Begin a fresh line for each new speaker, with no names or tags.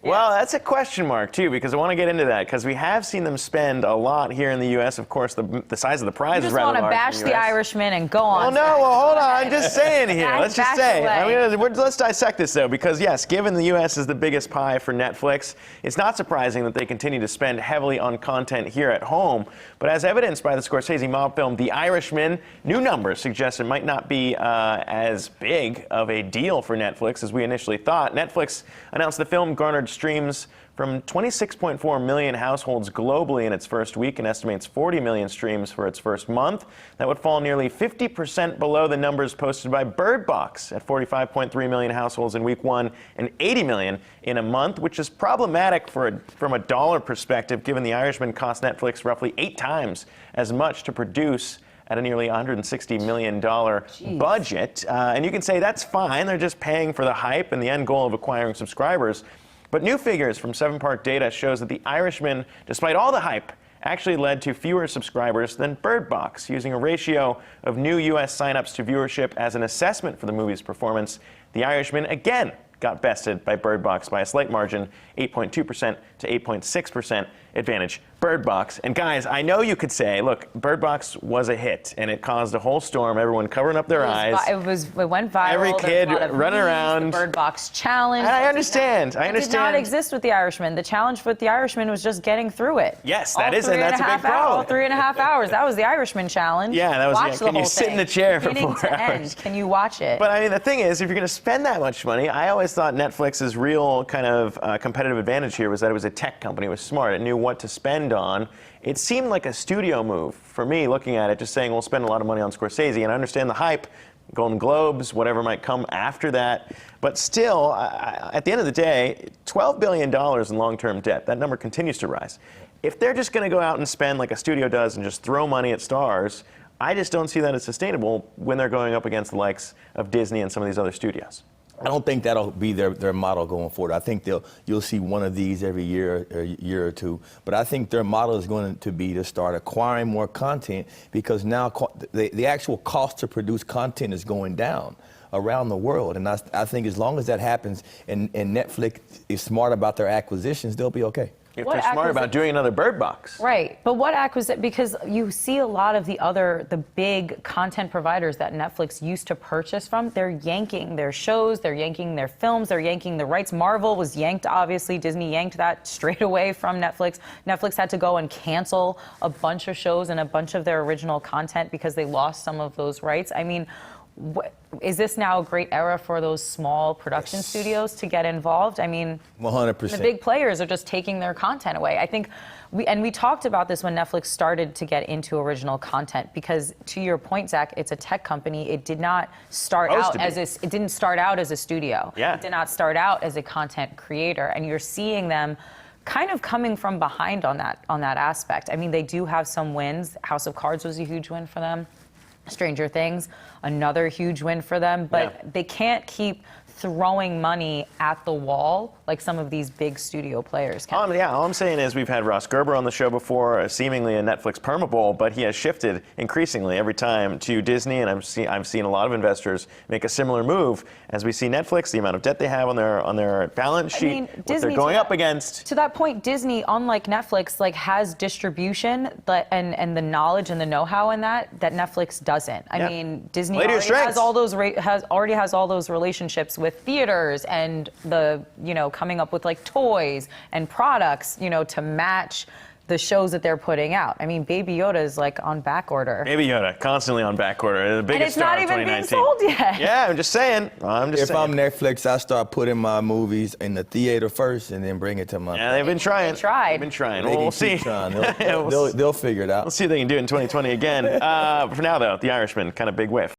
Well, that's a question mark, too, because I want to get into that, because we have seen them spend a lot here in the U.S. Of course, the size of the prize is rather large.
You just want to bash the Irishman and go on.
Well, no, hold on. I'm just saying here. Let's just say. Let's dissect this, though, because, yes, given the U.S. is the biggest pie for Netflix, it's not surprising that they continue to spend heavily on content here at home. But as evidenced by the Scorsese mob film The Irishman, new numbers suggest it might not be as big of a deal for Netflix as we initially thought. Netflix announced the film garnered streams from 26.4 million households globally in its first week and estimates 40 million streams for its first month. That would fall nearly 50% below the numbers posted by Bird Box at 45.3 million households in week one and 80 million in a month, which is problematic from a dollar perspective, given The Irishman cost Netflix roughly 8 times as much to produce at a nearly $160 million budget. And you can say that's fine. They're just paying for the hype and the end goal of acquiring subscribers. But new figures from Seven Park Data shows that The Irishman, despite all the hype, actually led to fewer subscribers than Bird Box. Using a ratio of new U.S. signups to viewership as an assessment for the movie's performance, The Irishman again got bested by Bird Box by a slight margin, 8.2% to 8.6% advantage Bird Box. And guys, I know you could say, look, Bird Box was a hit, and it caused a whole storm, everyone covering up their eyes.
It went viral.
Every kid running around.
The Bird Box challenge.
And I understand.
It did not exist with The Irishman. The challenge with The Irishman was just getting through it.
Yes, that is, and that's a big problem.
All 3.5 hours. That was The Irishman challenge.
Yeah, that was.
Watch
Can you sit in the chair for 4 hours?
Can you watch it?
But I mean, the thing is, if you're going to spend that much money, I always thought Netflix's real kind of competitive advantage here was that it was a tech company. It was smart. It knew what to spend on. It seemed like a studio move for me, looking at it, just saying we'll spend a lot of money on Scorsese, and I understand the hype, Golden Globes, whatever might come after that. But still, at the end of the day, $12 billion in long-term debt, that number continues to rise. If they're just going to go out and spend like a studio does and just throw money at stars, I just don't see that as sustainable when they're going up against the likes of Disney and some of these other studios.
I don't think that'll be their model going forward. I think you'll see one of these every year or two. But I think their model is going to be to start acquiring more content, because now the actual cost to produce content is going down around the world. And I think as long as that happens and Netflix is smart about their acquisitions, they'll be okay.
If they're smart about doing another Bird Box.
Right, but what acquisition, because you see a lot of the big content providers that Netflix used to purchase from, they're yanking their shows, they're yanking their films, they're yanking the rights. Marvel was yanked, obviously. Disney yanked that straight away from Netflix. Netflix had to go and cancel a bunch of shows and a bunch of their original content because they lost some of those rights. I mean, is this now a great era for those small production studios to get involved? I mean,
100%.
The big players are just taking their content away. I think we talked about this when Netflix started to get into original content, because to your point, Zach, it's a tech company. It did not start out as it didn't start out as a studio.
Yeah.
It did not start out as a content creator, and you're seeing them kind of coming from behind on that aspect. I mean, they do have some wins. House of Cards was a huge win for them. Stranger Things, another huge win for them, but they can't keep throwing money at the wall like some of these big studio players can.
All I'm saying is we've had Ross Gerber on the show before, seemingly a Netflix permabull, but he has shifted increasingly every time to Disney, and I've seen a lot of investors make a similar move as we see Netflix, the amount of debt they have on their balance sheet, what
Disney,
they're going up against.
To that point, Disney, unlike Netflix, has distribution and the knowledge and the know-how in that Netflix doesn't. I mean, Disney already has all those relationships with theaters and coming up with toys and products, to match the shows that they're putting out. I mean, Baby Yoda is on back order.
Baby Yoda, constantly on back order. The biggest star of 2019.
And it's not even being sold yet.
Yeah, I'm just saying.
If I'm Netflix, I start putting my movies in the theater first and then bring it to my...
Yeah, they've been trying.
They've
been trying.
We'll
see.
They'll figure it out.
We'll see if they can do it in 2020 again. For now, though, The Irishman, kind of big whiff.